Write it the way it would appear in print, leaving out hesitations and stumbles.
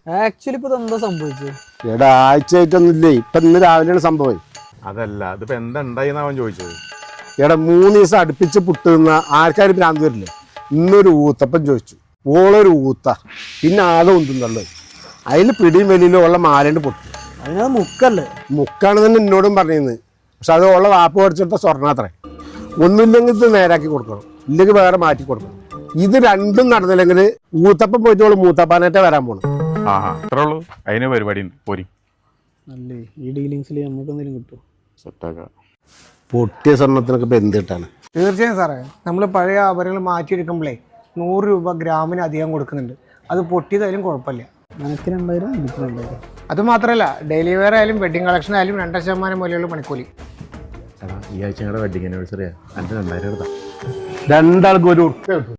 Actually ഇപ്പൊ എന്താ സംഭവിച്ചത്? എടാ ആഴ്ചയായിട്ടൊന്നുമില്ലേ, ഇപ്പൊ ഇന്ന് രാവിലെയാണ് സംഭവം. അതല്ല, അതിപ്പോ എന്താ ഉണ്ടായിന്നാ അവൻ ചോദിച്ചത്. എടാ 3 ദിവസം അടുപ്പിച്ച് പുട്ടുന്ന ആൾക്കാർ ഭ്രാന്ത് വരില്ലേ. ഇന്നൊരു ഊത്തപ്പം ചോദിച്ചു, ഓളൊരു ഊത്ത, പിന്നെ ആകെ ഉണ്ടെന്നുള്ളത്. അതിൽ പിടിയും വലിയിലും ഉള്ള മാലേണ്ട് പൊട്ടി. അതിനത് മുക്കല്ലേ? മുക്കാണ് തന്നെ എന്നോടും പറഞ്ഞിരുന്നത്. പക്ഷെ അത് ഉള്ള വാപ്പ് പഠിച്ചെടുത്ത സ്വർണ്ണാത്രേ. ഒന്നുമില്ലെങ്കിൽ ഇത് നേരാക്കി കൊടുക്കണം, ഇല്ലെങ്കിൽ വേറെ മാറ്റി കൊടുക്കണം. ഇത് രണ്ടും നടന്നില്ലെങ്കിൽ ഊത്തപ്പം പോയിട്ട് മൂത്തപ്പാനായിട്ടേ വരാൻ പോകണം. അത്രേ ഉള്ളൂ, അതിന് പരിപാടി ഉണ്ട്. പോരി അല്ലേ, ഈ ഡീലിങ്സിൽ നമുക്ക് എന്തെങ്കിലും കിട്ടുമോ? സെറ്റാക്കാം. പൊട്ടിയ സ്വർണ്ണത്തിനൊക്കെ ഇപ്പം എന്ത് കിട്ടാണ്? തീർച്ചയായും സാറേ, നമ്മൾ പഴയ ആഭരണങ്ങൾ മാറ്റിയെടുക്കുമ്പോഴേ 100 രൂപ ഗ്രാമിന് അധികം കൊടുക്കുന്നുണ്ട്. അത് പൊട്ടിയതായാലും കുഴപ്പമില്ല. എനിക്ക് 2000, എനിക്ക് 2000. അത് മാത്രമല്ല, ഡെയിലി വെയർ ആയാലും വെഡിങ് കളക്ഷൻ ആയാലും 2% മൂല്യമുള്ള പണിക്കൂലി. ഈ ആഴ്ച ഞങ്ങളുടെ വെഡിങ് ആനിവേഴ്സറിയാണ്. 2000 എടുത്താൽ രണ്ടാൾക്ക് 1 ഉറുപ്പിക കിട്ടും.